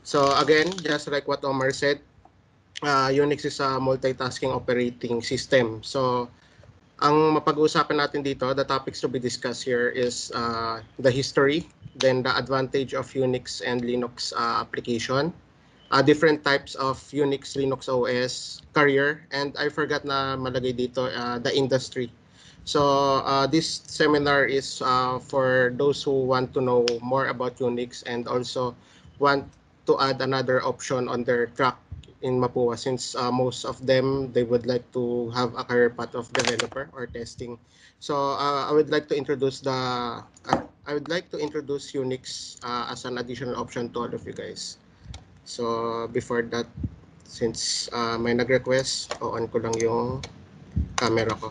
So again, just like what Omar said, Unix is a multitasking operating system. So ang mapag-uusapan natin dito, the topics to be discussed here is the history, then the advantage of Unix and Linux application, different types of Unix, Linux OS, career, and I forgot na malagay dito, the industry. So this seminar is for those who want to know more about Unix and also want to add another option on their track in Mapua, since most of them, they would like to have a career path of developer or testing. So I would like to introduce Unix as an additional option to all of you guys. So before that, since may nag-request, on ko lang yung camera ko.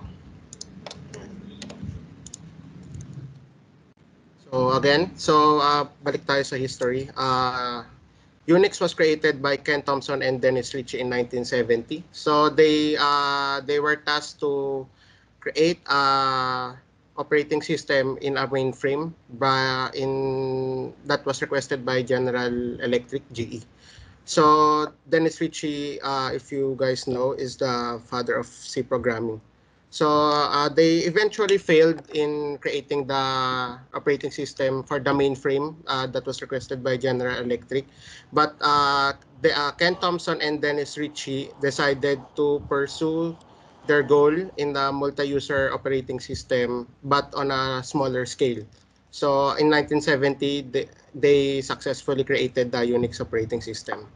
So again, balik tayo sa history. Unix was created by Ken Thompson and Dennis Ritchie in 1970. So they were tasked to create a operating system in a mainframe that was requested by General Electric GE. So Dennis Ritchie, if you guys know, is the father of C programming. So they eventually failed in creating the operating system for the mainframe that was requested by General Electric. But Ken Thompson and Dennis Ritchie decided to pursue their goal in the multi-user operating system, but on a smaller scale. So in 1970, they successfully created the Unix operating system.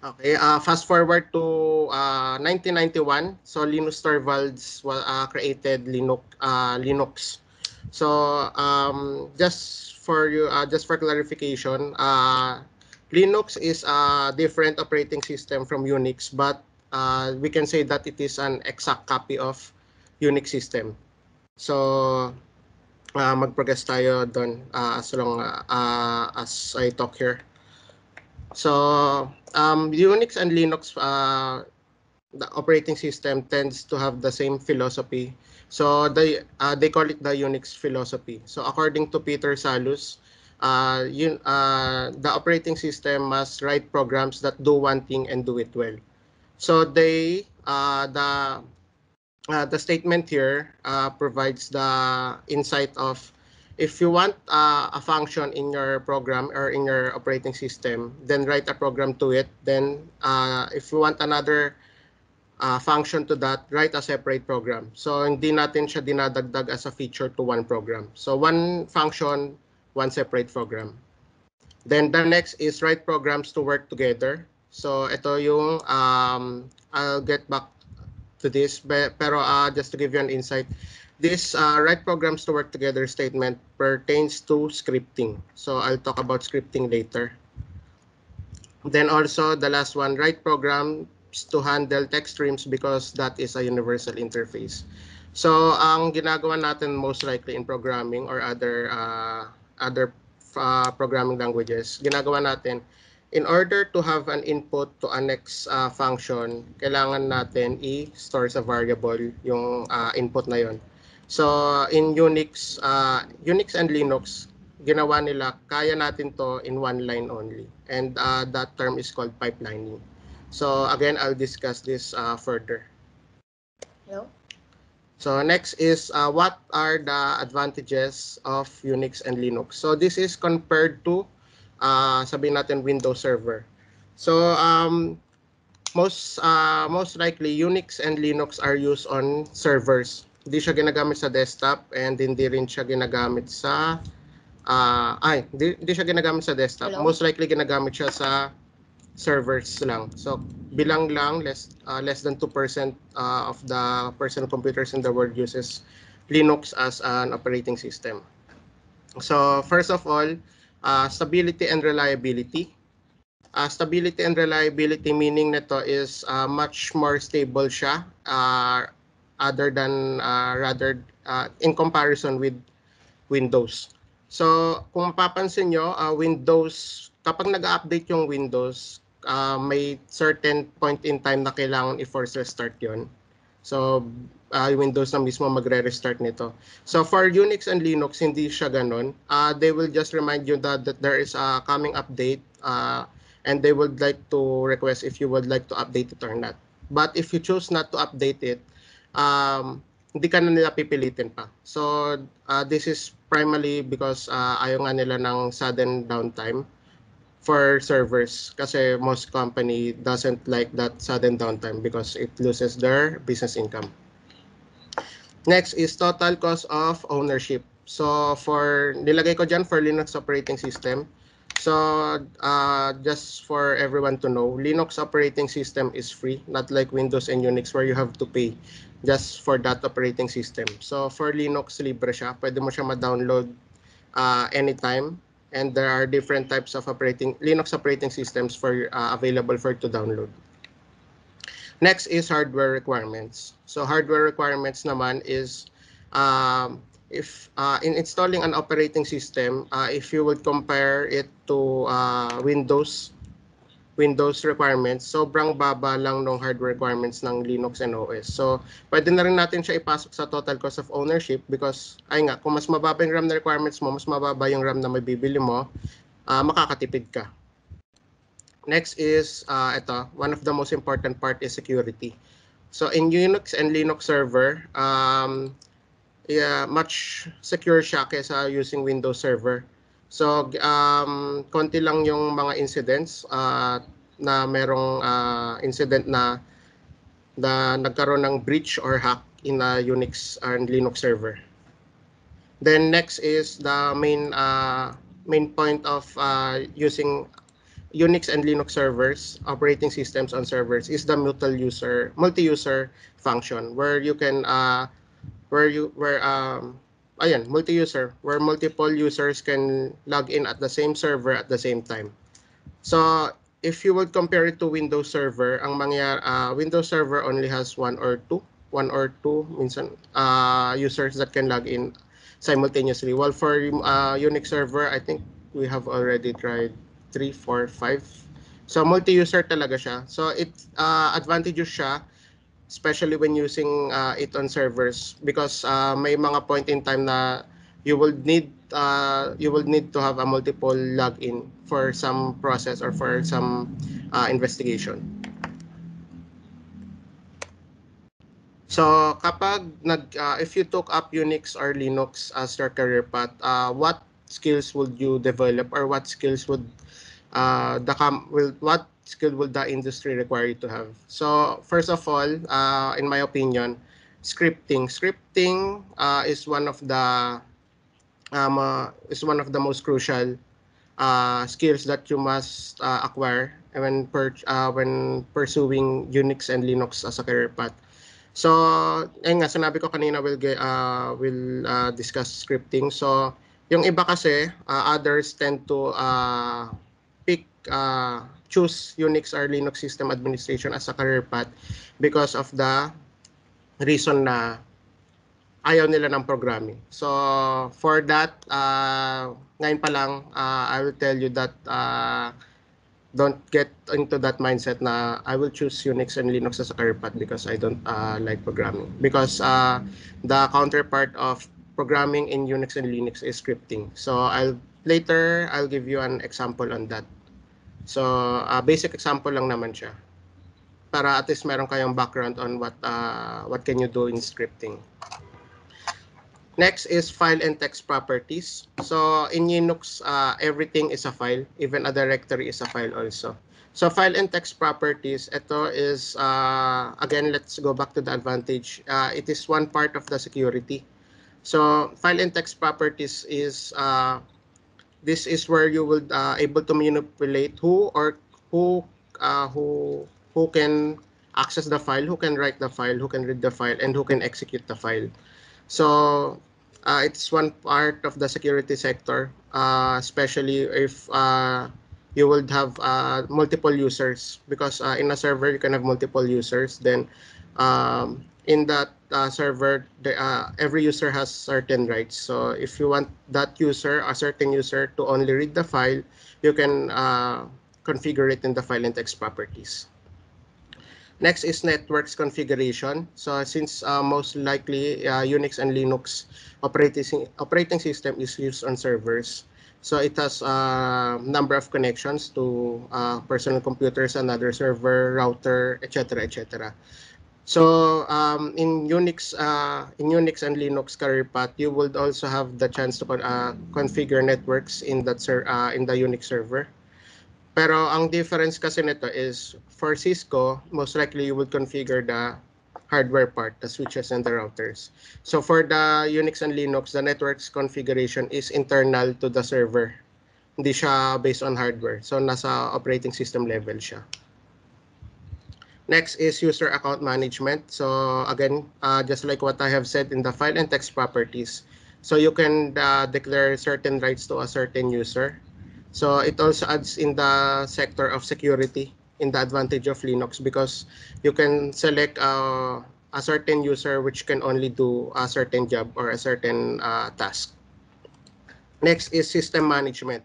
Okay, fast forward to 1991. So Linus Torvalds created Linux. So just for clarification, Linux is a different operating system from Unix, but we can say that it is an exact copy of Unix system. So mag-progress tayo doon as long as I talk here. So Unix and Linux, the operating system tends to have the same philosophy. So they call it the Unix philosophy. So according to Peter Salus, the operating system must write programs that do one thing and do it well. So the statement here provides the insight of, if you want a function in your program or in your operating system, then write a program to it. Then if you want another function to that, write a separate program. So hindi natin siya dinadagdag as a feature to one program. So one function, one separate program. Then the next is write programs to work together. So ito yung I'll get back to this, pero just to give you an insight, this write programs to work together statement pertains to scripting. So I'll talk about scripting later. Then also the last one, write programs to handle text streams because that is a universal interface. So ang ginagawa natin most likely in programming or other programming languages, ginagawa natin, in order to have an input to a next function, kailangan natin i-store sa variable yung input na yon. So in Unix and Linux, ginawa nila, kaya natin to in one line only. And that term is called pipelining. So again, I'll discuss this further. Hello? So next is what are the advantages of Unix and Linux? So this is compared to sabihin natin Windows Server. So most likely Unix and Linux are used on servers. Hindi siya ginagamit sa desktop and hindi rin siya ginagamit sa hindi siya ginagamit sa desktop. Hello? Most likely ginagamit siya sa servers lang. So bilang lang less than 2% of the personal computers in the world uses Linux as an operating system. So first of all, stability and reliability. Stability and reliability meaning nito is much more stable siya rather in comparison with Windows. So kung mapapansin nyo, Windows, kapag nag-update yung Windows, may certain point in time na kailangan i-force restart yon. So Windows na mismo magre-restart nito. So for Unix and Linux, hindi siya ganun. They will just remind you that there is a coming update and they would like to request if you would like to update it or not. But if you choose not to update it, hindi ka na nila pipilitin pa. So, this is primarily because ayaw nga nila ng sudden downtime for servers kasi most company doesn't like that sudden downtime because it loses their business income. Next is total cost of ownership. So for nilagay ko dyan for Linux operating system. So just for everyone to know, Linux operating system is free, not like Windows and Unix where you have to pay just for that operating system. So for Linux, libre siya. Pwede mo siya ma-download anytime. And there are different types of Linux operating systems for available for to download. Next is hardware requirements. So hardware requirements naman is if in installing an operating system, if you would compare it to Windows requirements, sobrang baba lang ng hardware requirements ng Linux and OS. So, pwede na rin natin siya ipasok sa total cost of ownership because, ay nga, kung mas mababa yung RAM na requirements mo, mas mababa yung RAM na mabibili mo, makakatipid ka. Next is, one of the most important part is security. So, in Unix and Linux server, much secure siya kaysa using Windows server. So, konti lang yung mga incidents na merong incident na nagkaroon ng breach or hack in a Unix and Linux server. Then next is the main point of using Unix and Linux servers, operating systems on servers is the multi-user function where you can multi-user where multiple users can log in at the same server at the same time. So if you would compare it to Windows Server, ang Windows Server only has one or two minsan users that can log in simultaneously. While for Unix Server, I think we have already tried 3, 4, 5. So multi-user talaga siya. So it advantageous siya especially when using it on servers because may mga point in time na you will need to have a multiple login for some process or for some investigation. So kapag if you took up Unix or Linux as your career path, what skills would you develop or what skills would what skill will the industry require you to have? So first of all, in my opinion, scripting is one of the most crucial skills that you must acquire when pursuing Unix and Linux as a career path. So, ayun nga, sinabi ko kanina we'll discuss scripting. So, yung iba kasi, others tend to choose Unix or Linux system administration as a career path because of the reason na ayaw nila ng programming. So, for that, ngayon pa lang, I will tell you that don't get into that mindset na I will choose Unix and Linux as a career path because I don't like programming. Because the counterpart of programming in Unix and Linux is scripting. So, I'll give you an example on that. So, basic example lang naman siya. Para at least meron kayong background on what can you do in scripting. Next is file and text properties. So in Linux, everything is a file. Even a directory is a file also. So file and text properties, ito is, again, let's go back to the advantage. It is one part of the security. So file and text properties is, this is where you will able to manipulate who can access the file, who can write the file, who can read the file, and who can execute the file. So it's one part of the security sector, especially if you would have multiple users because in a server you can have multiple users. Then in that server, every user has certain rights. So if you want that a certain user, to only read the file, you can configure it in the file and text properties. Next is networks configuration. So since most likely Unix and Linux operating system is used on servers, So it has a number of connections to personal computers, another server, router, etc., etc. So in Unix and Linux career path, you would also have the chance to configure networks in in the Unix server. Pero ang difference kasi nito is for Cisco, most likely you would configure the hardware part, the switches and the routers. So for the Unix and Linux, the network's configuration is internal to the server. Hindi siya based on hardware. So nasa operating system level siya. Next is user account management. So again, just like what I have said in the file and text properties. So you can declare certain rights to a certain user. So it also adds in the sector of security in the advantage of Linux because you can select a certain user which can only do a certain job or a certain task. Next is system management.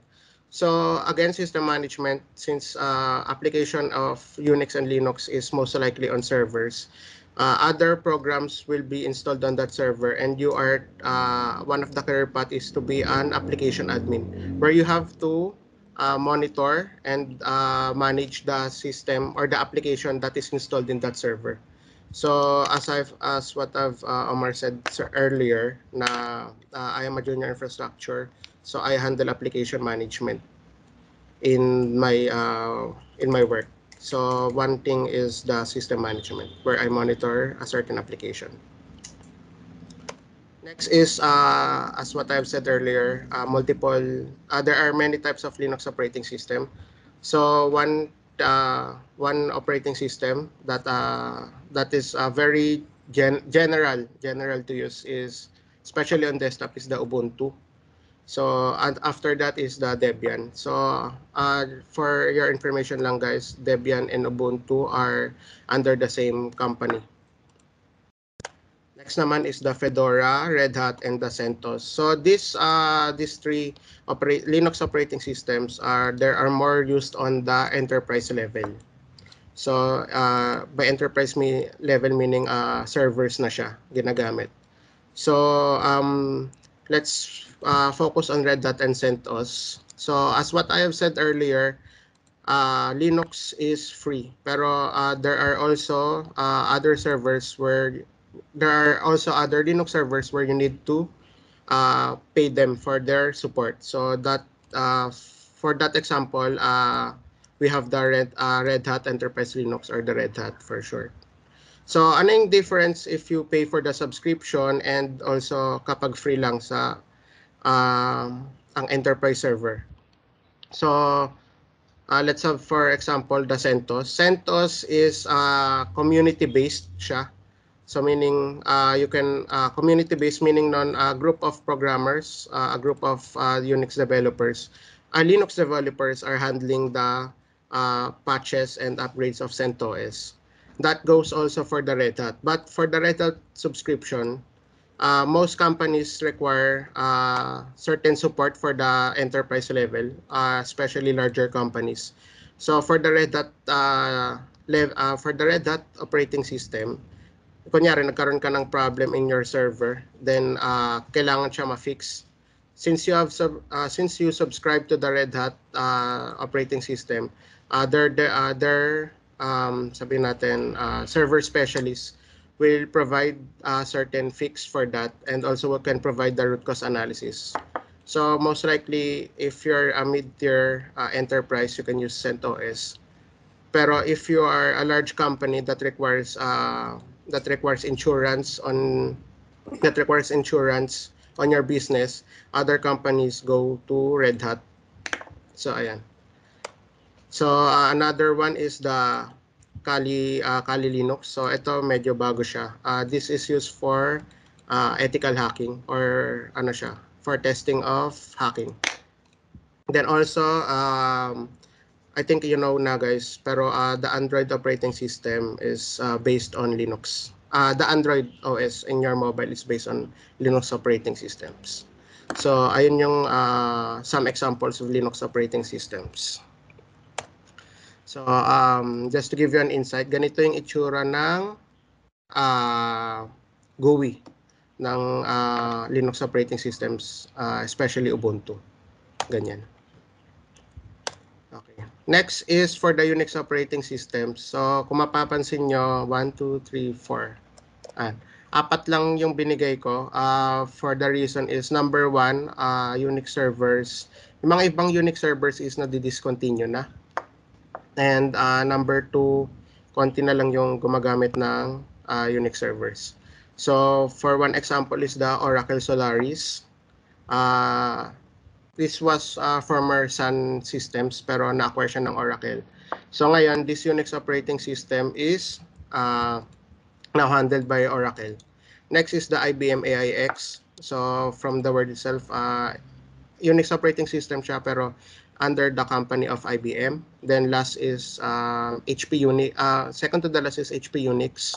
So again, system management, since application of Unix and Linux is most likely on servers, other programs will be installed on that server, and you are one of the career path is to be an application admin, where you have to monitor and manage the system or the application that is installed in that server. So as what I've Omar said earlier, na I am a junior infrastructure, so I handle application management in my work. So one thing is the system management, where I monitor a certain application. Next is, as what I've said earlier, there are many types of Linux operating system. So one operating system that is very general to use is, especially on desktop, is the Ubuntu. So and after that is the Debian. So for your information lang guys, Debian and Ubuntu are under the same company. Next naman is the Fedora, Red Hat, and the CentOS. So these three Linux operating systems are more used on the enterprise level. So by enterprise level meaning servers na siya ginagamit. So let's focus on Red Hat and CentOS. So as what I have said earlier, Linux is free, pero there are also other servers where there are also other Linux servers where you need to pay them for their support. So that for that example, we have the Red Hat Enterprise Linux, or the Red Hat for short. So ano yung difference if you pay for the subscription and also kapag free lang sa ang enterprise server? So let's have for example the CentOS. CentOS is community-based siya. So meaning you can community-based meaning a group of programmers, a group of Unix developers, Linux developers are handling the patches and upgrades of CentOS. That goes also for the Red Hat. But for the Red Hat subscription, most companies require certain support for the enterprise level, especially larger companies. So for the Red Hat operating system, kunyari nagkaroon ka ng problem in your server, then kailangan siya ma-fix. Since you subscribe to the Red Hat operating system, sabihin natin server specialists will provide a certain fix for that, and also we can provide the root cause analysis. So most likely, if you're a mid-tier enterprise, you can use CentOS. Pero if you are a large company that requires insurance on your business, other companies go to Red Hat. So ayan. So another one is the Kali Linux. So ito medyo bago siya. This is used for ethical hacking, or ano siya, for testing of hacking. Then also I think you know na guys, pero the Android operating system is based on Linux. The Android OS in your mobile is based on Linux operating systems. So ayun yung some examples of Linux operating systems. So just to give you an insight, ganito yung itsura ng GUI ng Linux operating systems, especially Ubuntu. Ganyan. Okay. Next is for the Unix operating system. So, kung mapapansin nyo, 1, 2, 3, 4. Apat lang yung binigay ko. For the reason is, number 1, Unix servers. Yung mga ibang Unix servers is na-discontinue na. And number 2, konti na lang yung gumagamit ng Unix servers. So, for one example is the Oracle Solaris. This was former Sun Systems pero na-acquire siya ng Oracle. So ngayon, this Unix operating system is now handled by Oracle. Next is the IBM AIX. So from the word itself, Unix operating system siya pero under the company of IBM. Then last is HP Unix. Second to the last is HP Unix.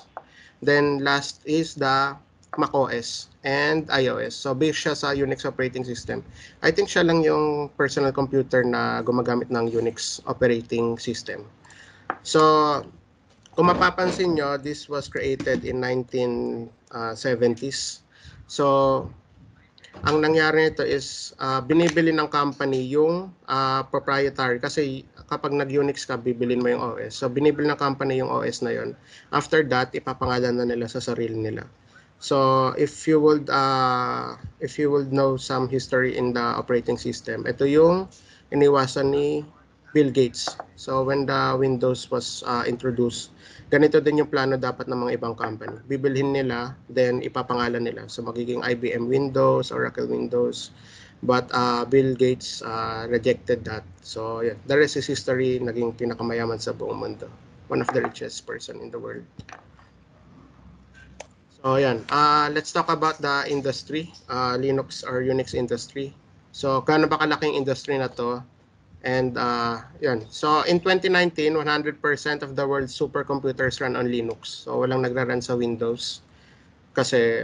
Then last is the macOS and iOS. So based siya sa Unix operating system. I think siya lang yung personal computer na gumagamit ng Unix operating system. So kung mapapansin nyo, this was created in 1970s. So ang nangyari nito is binibili ng company yung proprietary kasi kapag nag-Unix ka, bibilin mo yung OS. So binibili ng company yung OS na yon. After that, ipapangalan na nila sa sarili nila. So if you would know some history in the operating system, ito yung iniwasan ni Bill Gates. So when the Windows was introduced, ganito din yung plano dapat ng mga ibang company. Bibilhin nila, then ipapangalan nila. So magiging IBM Windows, Oracle Windows. But Bill Gates rejected that. So yeah, the rest is history, naging pinakamayaman sa buong mundo. One of the richest person in the world. So yan, let's talk about the industry, Linux or Unix industry. So gaano ba kalaking industry na to? And yan. So in 2019, 100% of the world's supercomputers run on Linux. So walang nagra-run sa Windows. Kasi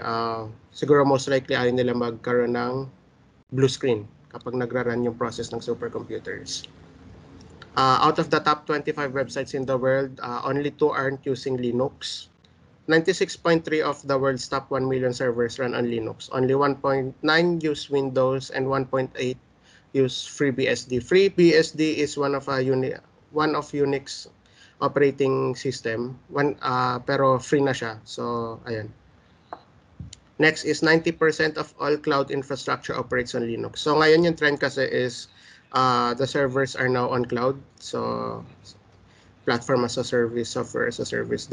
siguro most likely ayaw nila magkaroon ng blue screen kapag nagra-run yung process ng supercomputers. Out of the top 25 websites in the world, only 2 aren't using Linux. 96.3 of the world's top 1 million servers run on Linux. Only 1.9 use Windows and 1.8 use FreeBSD. FreeBSD is one of Unix operating system. Pero free na siya. So, ayan. Next is 90% of all cloud infrastructure operates on Linux. So, ngayon yung trend kasi is the servers are now on cloud. So, platform as a service, software as a service.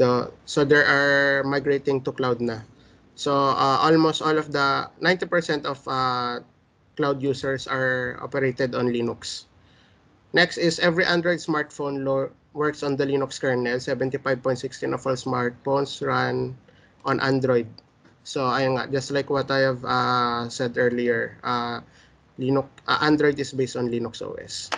So there are migrating to cloud na. So almost all of the 90% of cloud users are operated on Linux. Next is every Android smartphone works on the Linux kernel. 75.16 of all smartphones run on Android. So ayun nga, just like what I have said earlier, Android is based on Linux OS.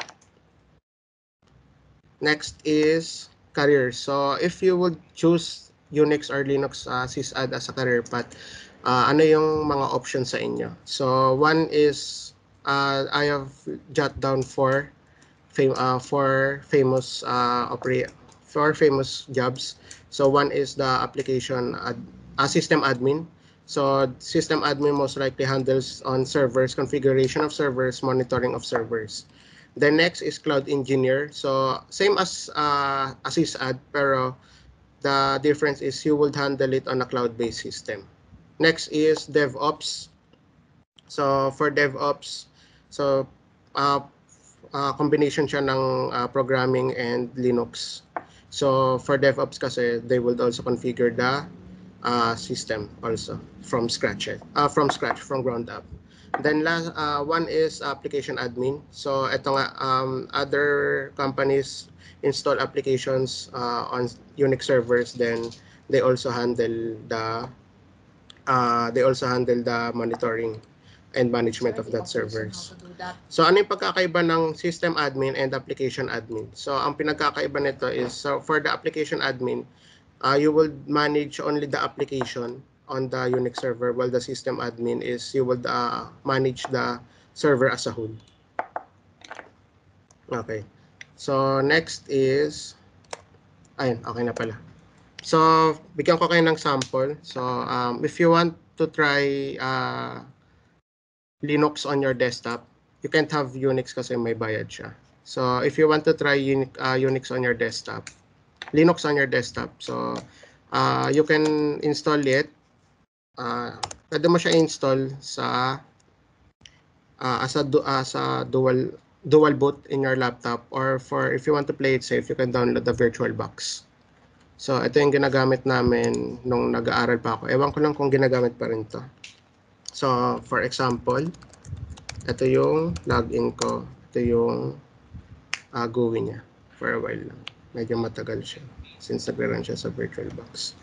Next is career. So if you would choose Unix or Linux sysad as a career path, ano yung mga options sa inyo? So one is I have jot down four famous jobs. So one is the system admin. So system admin most likely handles on servers, configuration of servers, monitoring of servers. The next is cloud engineer. So same as sysad, pero the difference is you would handle it on a cloud-based system. Next is DevOps. So for DevOps, so combination siya ng programming and Linux. So for DevOps kasi, they would also configure the system also from from ground up. Then last one is application admin. So ito nga, other companies install applications on Unix servers, then they also handle the monitoring and management of that servers. So ano yung pagkakaiba ng system admin and application admin? So ang pinagkakaiba nito is, so for the application admin, you will manage only the application on the Unix server, while the system admin is you will manage the server as a whole. Okay. So next is, ayun, okay na pala. So bigyan ko kayo ng sample. So if you want to try Linux on your desktop, you can't have Unix kasi may bayad siya. So if you want to try Unix on your desktop, Linux on your desktop, so you can install it. Pwede mo siya install sa as a dual boot in your laptop, or for if you want to play it safe, you can download the VirtualBox. So ito yung ginagamit namin nung nag-aaral pa ako. Ewan ko lang kung ginagamit pa rin to. So for example, ito yung login ko. Ito yung GUI niya. For a while lang. Medyo matagal siya since nagre-run siya sa VirtualBox.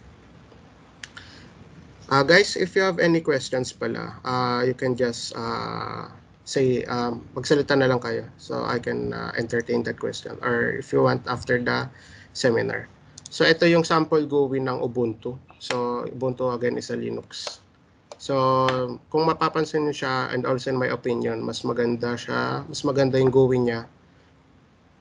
Guys, if you have any questions pala, you can just say, magsalita na lang kayo. So I can entertain that question. Or if you want after the seminar. So ito yung sample GUI ng Ubuntu. So Ubuntu again is a Linux. So kung mapapansin niyo siya, and also in my opinion, mas maganda yung GUI niya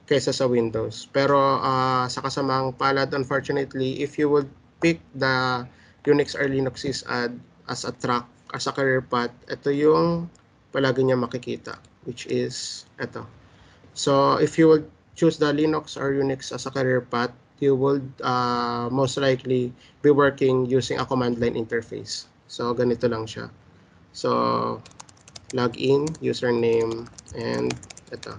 kaysa sa Windows. Pero sa kasamang palad, unfortunately, if you would pick the Unix or Linux sysadmin as a track, as a career path, ito yung palagi niya makikita, which is ito. So if you would choose the Linux or Unix as a career path, you would most likely be working using a command line interface. So ganito lang siya. So login, username, and ito.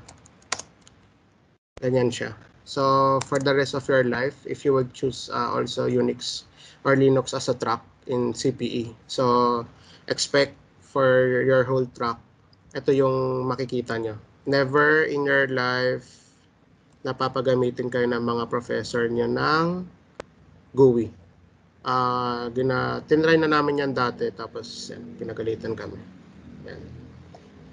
Ganyan siya. So for the rest of your life, if you would choose also Unix or Linux as a track in CPE, so expect for your whole track, ito yung makikita nyo. Never in your life napapagamitin kayo ng mga professor nyo ng GUI. Tinry na namin yan dati, tapos yan, pinagalitan kami. Yan.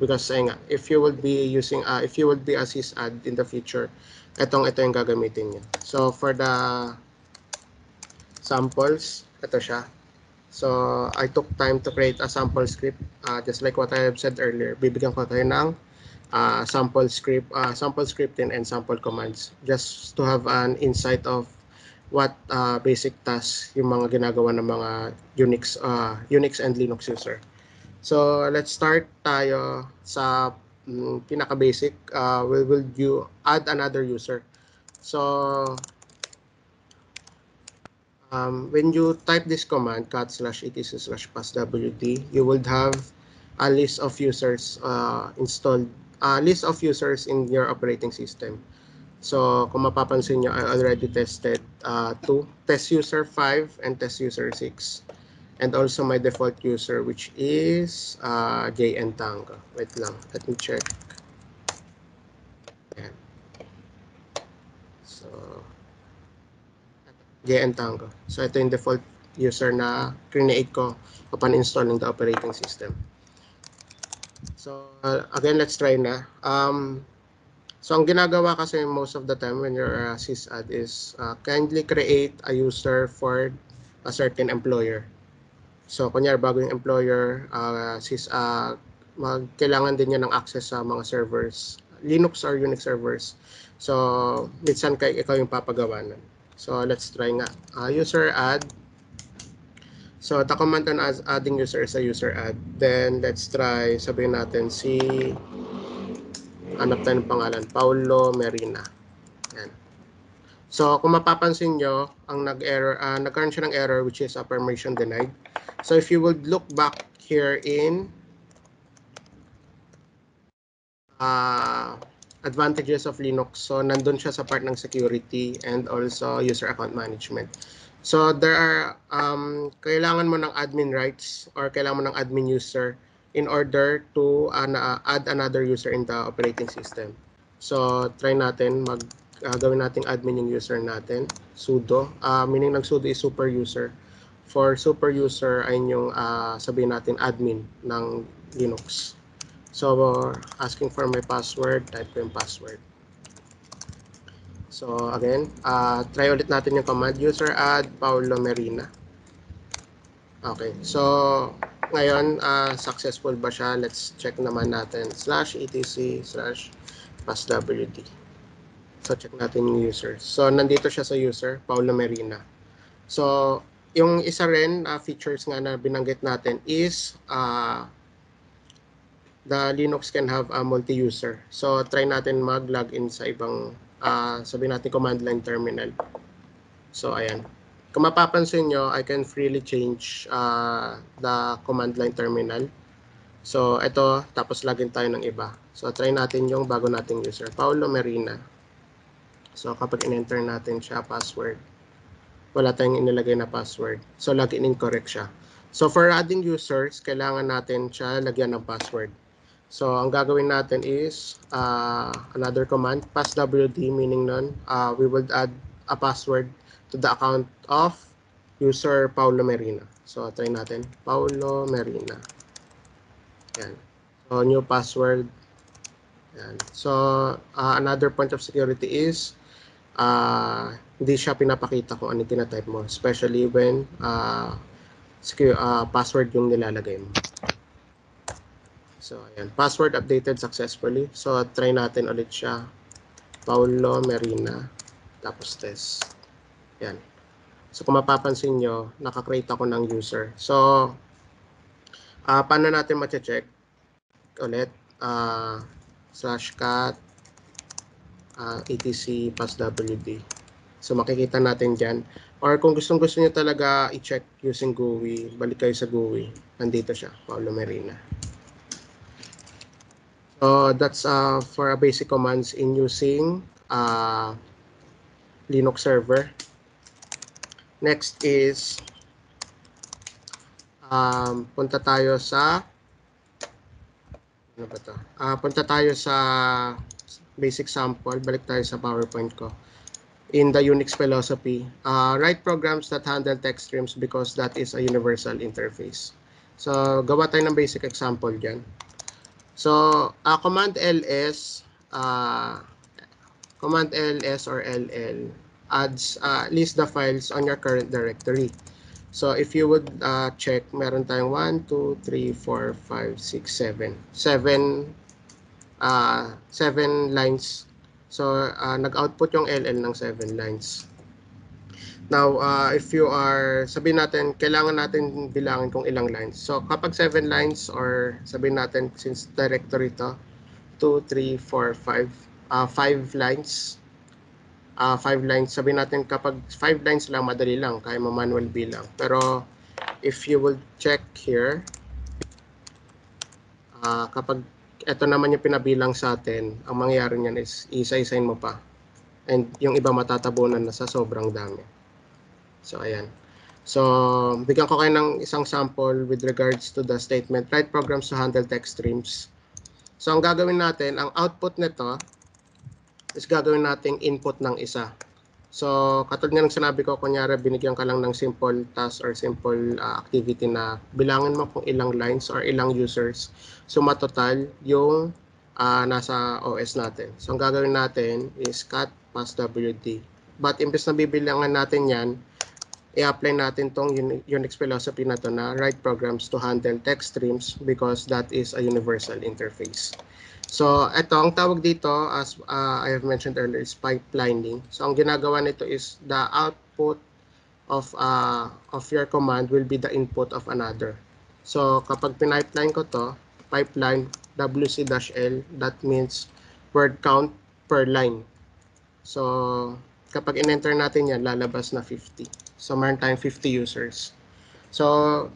Because nga, if you would be a sysad in the future, ito yung gagamitin niyo. So for the samples, ito siya. So I took time to create a sample script, just like what I have said earlier. Bibigyan ko tayo ng sample scripting and sample commands, just to have an insight of what basic tasks yung mga ginagawa ng mga Unix and Linux user. So let's start tayo sa pinaka-basic. Will you add another user? So when you type this command, cat/etc/passwd, you would have a list of users installed, list of users in your operating system. So kung mapapansin nyo, I already tested test user 5 and test user 6. And also my default user, which is Tango. Wait lang, let me check. Ayan. So Tango. So ito yung default user na create ko upon installing the operating system. So again, let's try na. So ang ginagawa kasi most of the time when you're a sysad is kindly create a user for a certain employer. So kunyari bago yung employer, kailangan din niya ng access sa mga servers, Linux or Unix servers. So minsan ikaw yung papagawa nun. So let's try nga. User add. So the command on adding user is a user add. Then let's try, sabihin natin hanap tayo ng pangalan, Paulo Merina. Yan. So kung mapapansin nyo, ang nagkaroon siya ng error, which is a permission denied. So if you would look back here in advantages of Linux, so nandun siya sa part ng security and also user account management. So there are kailangan mo ng admin rights or kailangan mo ng admin user in order to add another user in the operating system. So try natin gawin nating admin yung user natin, sudo. Meaning ng sudo is super user. For super user ay yung sabihin natin admin ng Linux. So asking for my password, type ko yung password. So again, try ulit natin yung command, user add Paulo Merina. Okay, so ngayon successful ba siya? Let's check naman natin /etc/passwd. So check natin yung user. So nandito siya sa user, Paulo Merina. So yung isa rin features nga na binanggit natin is the Linux can have a multi-user. So, try natin mag-login sa ibang, sabihin natin command line terminal. So, ayan. Kung mapapansin nyo, I can freely change the command line terminal. So, ito, tapos login tayo ng iba. So, try natin yung bago nating user, Paulo Merina. So, kapag in-enter natin siya, password, wala tayong inilagay na password. So, login incorrect siya. So, for adding users, kailangan natin siya lagyan ng password. So, ang gagawin natin is another command, passwd, meaning nun, we will add a password to the account of user Paulo Merina. So, try natin, Paulo Merina. Yan. So, new password. Yan. So, another point of security is, hindi siya pinapakita kung ano tinatype mo, especially when password yung nilalagay mo. So, ayan. Password updated successfully. So, try natin ulit siya. Paulo Merina. Tapos test. Yan. So, kung mapapansin nyo, nakakreate ako ng user. So, paano natin ma-check? Ulit. /cat etc passwd. So, makikita natin dyan. Or kung gustong-gusto nyo talaga i-check using GUI, balik kayo sa GUI. Nandito siya, Paulo Merina. So, that's for a basic commands in using Linux server. Next is punta tayo sa punta tayo sa basic sample. Balik tayo sa PowerPoint ko. In the Unix philosophy, write programs that handle text streams because that is a universal interface. So, gawa tayo ng basic example dyan. So, command ls or ll adds list the files on your current directory. So, if you would check, meron tayong 1, 2, 3, 4, 5, 6, 7. 7 lines. So, nag-output yung ll ng 7 lines. Now, if you are, sabihin natin, kailangan natin bilangin kung ilang lines. So, kapag 7 lines or sabihin natin, since directory to, 2, 3, 4, 5, 5 lines. 5 lines, sabihin natin kapag 5 lines lang, madali lang, kaya mo manual bilang. Pero, if you will check here, kapag ito naman yung pinabilang sa atin, ang mangyayari niyan is isa-isain mo pa. And yung iba matatabunan na sa sobrang dami. So, ayan. So, bigyan ko kayo ng isang sample with regards to the statement, write programs to handle text streams. So, ang gagawin natin, ang output nito is gagawin nating input ng isa. So, katulad nga ng sinabi ko, kunyari, binigyan ka lang ng simple task or simple activity na bilangin mo kung ilang lines or ilang users. So, matotal yung nasa OS natin. So, ang gagawin natin is cat passwd. But, imbes na bibilangan natin yan, i-apply natin tong Unix philosophy na to na write programs to handle text streams because that is a universal interface. So, ito, ang tawag dito, as I have mentioned earlier, is pipelining. So, ang ginagawa nito is the output of your command will be the input of another. So, kapag pinipeline ko to, pipeline wc-l, that means word count per line. So, kapag in-enter natin yan, lalabas na 50. So, meron tayong 50 users. So,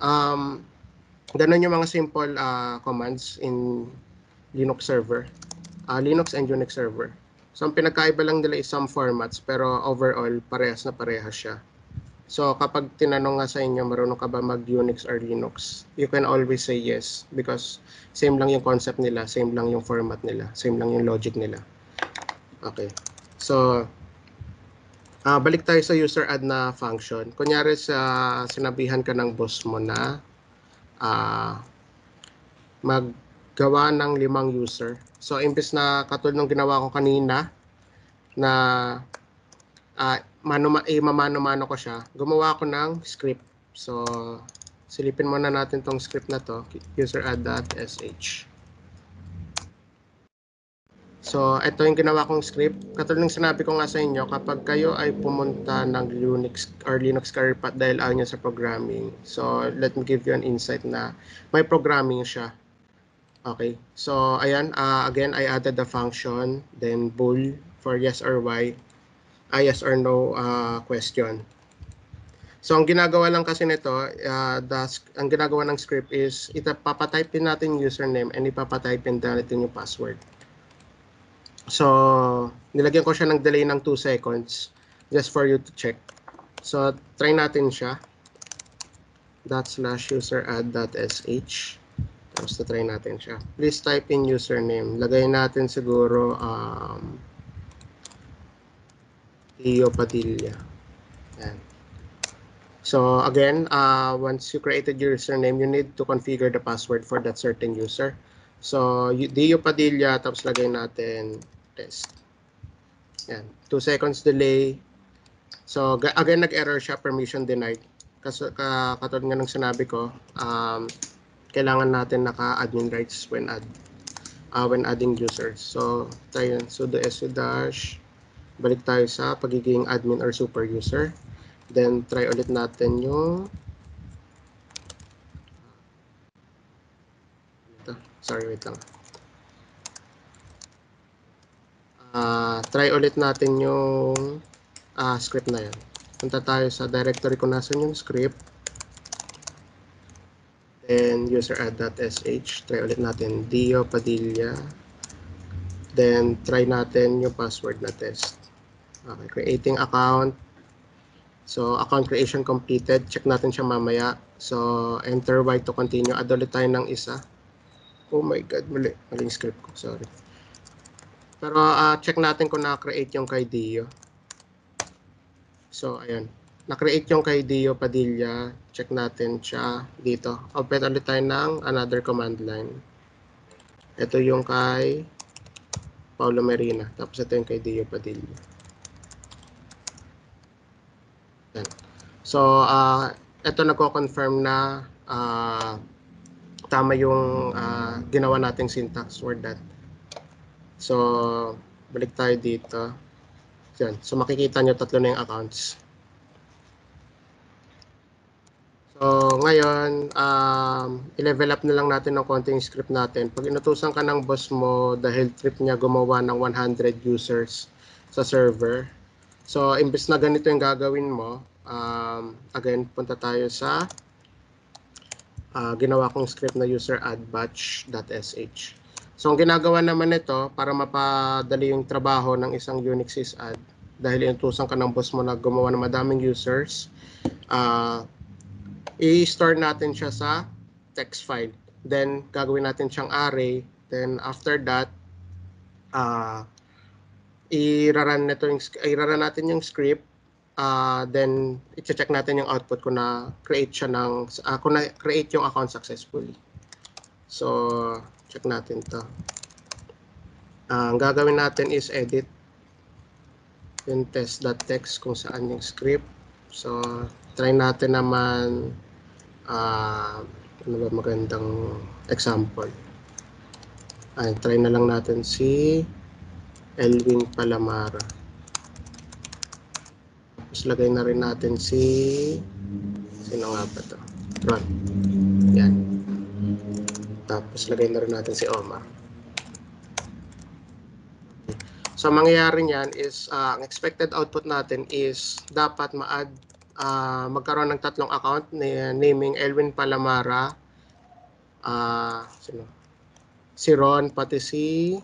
ganun yung mga simple commands in Linux server. Linux and Unix server. So, ang pinagkaiba lang nila is some formats, pero overall, parehas na parehas siya. So, kapag tinanong nga sa inyo, marunong ka ba mag-Unix or Linux? You can always say yes because same lang yung concept nila, same lang yung format nila, same lang yung logic nila. Okay. So, balik tayo sa user add na function. Kunyari sinabihan ka ng boss mo na maggawa ng 5 user. So, imbes na katulad ng ginawa ko kanina na mamano-mano ko siya, gumawa ko ng script. So, silipin muna natin tong script na to, useradd.sh. So, ito yung ginawa kong script. Katulad ng sinabi ko nga sa inyo, kapag kayo ay pumunta ng Unix or Linux career path dahil ayaw nyo sa programming. So, let me give you an insight na may programming siya. Okay. So, ayan. Again, I added the function, then bool for yes or y, yes or no question. So, ang ginagawa lang kasi nito, ang ginagawa ng script is, ipapatype din natin yung username and ipapatype din natin yung password. So, nilagyan ko siya ng delay ng 2 seconds just for you to check. So, try natin siya. /user_add.sh. Tapos try natin siya. Please type in username. Lagay natin siguro Leo Padilla. Yan. So again, once you created your username, you need to configure the password for that certain user. So Leo Padilla, tapos lagay natin test. Yan. 2 seconds delay. So again, nag-error siya, permission denied. Kasi katulad nga ng sinabi ko, kailangan natin naka-admin rights when adding users. So tayo sudo su dash, balik tayo sa pagiging admin or super user. Then try ulit natin yung sorry, wait lang. Try ulit natin yung script na yan. Punta tayo sa directory kung nasan yung script. Then user_add.sh. Try ulit natin Dio Padilla. Then try natin yung password na test. Okay, creating account. So account creation completed. Check natin siya mamaya. So enter Y to continue. Add ulit tayo ng isa. Oh my god, maling script ko. Sorry. Pero check natin kung na-create yung kay Dio. So, ayan. Na-create yung kay Dio Padilla. Check natin siya dito. Open ulit tayo ng another command line. Ito yung kay Paulo Marina. Tapos ito yung kay Dio Padilla. Ayan. So, ito nagko-confirm na tama yung ginawa nating syntax for that. So, balik tayo dito. Yan. So, makikita nyo tatlo na yung accounts. So, ngayon, i-level up na lang natin ng konti yung script natin. Pag inutusan ka ng boss mo dahil trip niya gumawa ng 100 users sa server. So, imbes na ganito yung gagawin mo, again, punta tayo sa ginawa kong script na user_add_batch.sh. So, ang ginagawa naman nito para mapadali yung trabaho ng isang Unix sysadmin dahil inutusan ka ng boss mo na gumawa ng madaming users, i-store natin siya sa text file. Then, gagawin natin siyang array. Then, after that, i-run natin yung script. Then, i-check natin yung output kung na-create siya kung na-create yung account successfully. So, check natin to. Ang gagawin natin is edit yung test.txt kung saan yung script. So, try natin naman ano ba magandang example. Try na lang natin si Elwin Palamara. Tapos lagay na rin natin sino nga ba to? Ron. Yan. Tapos lagay na rin natin si Omar. So, mangyayari niyan is, ang expected output natin is dapat magkaroon ng tatlong account naming Elwin Palamara, si Ron, pati si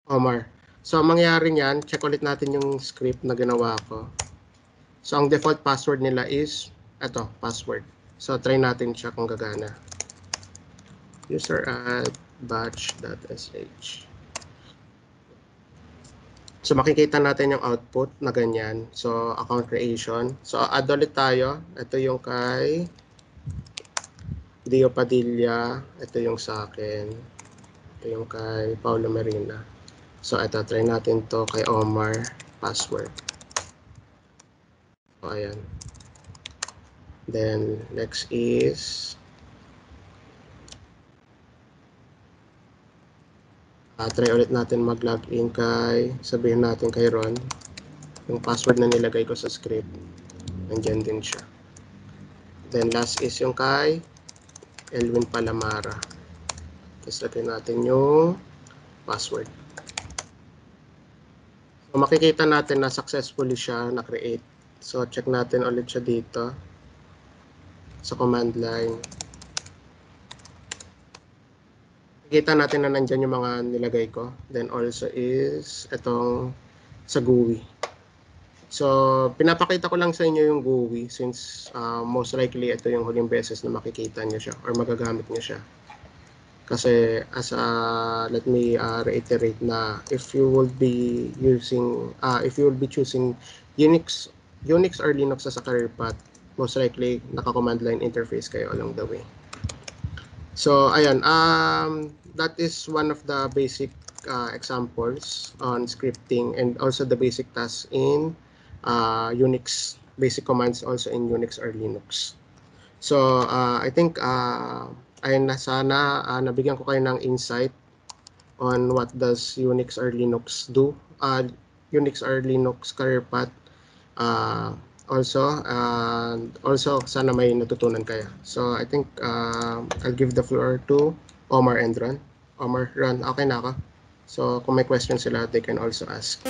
Omar. So, ang mangyayari niyan, check ulit natin yung script na ginawa ko. So, ang default password nila is ito, password. So, try natin siya kung gagana. user_add_batch.sh. So, makikita natin yung output na ganyan. So, account creation. So, add ulit tayo. Ito yung kay Dio Padilla. Ito yung sa akin. Ito yung kay Paulo Marina. So, ito. Try natin to kay Omar. Password. So, ayan. Then, next is try ulit natin mag-login sabihin natin kay Ron. Yung password na nilagay ko sa script. Nandyan din siya. Then, last is yung kay Elwin Palamara. Tapos lagyan natin yung password. So, makikita natin na successfully siya na-create. So, check natin ulit siya dito sa command line. Makikita natin na nandyan yung mga nilagay ko. Then also is itong sa GUI. So, pinapakita ko lang sa inyo yung GUI since most likely ito yung huling beses na makikita nyo siya or magagamit nyo siya. Kasi let me reiterate na if you will be choosing Unix or Linux as a career path, most likely naka-command line interface kayo along the way. So, ayan, that is one of the basic examples on scripting and also the basic tasks in Unix, basic commands also in Unix or Linux. So, I think, ayun na sana, nabigyan ko kayo ng insight on what does Unix or Linux do. Unix or Linux career path. Also sana may natutunan kayo. So, I think I'll give the floor to Omar and Ron. Omar, Ron, okay na ako. So, kung may questions sila, they can also ask.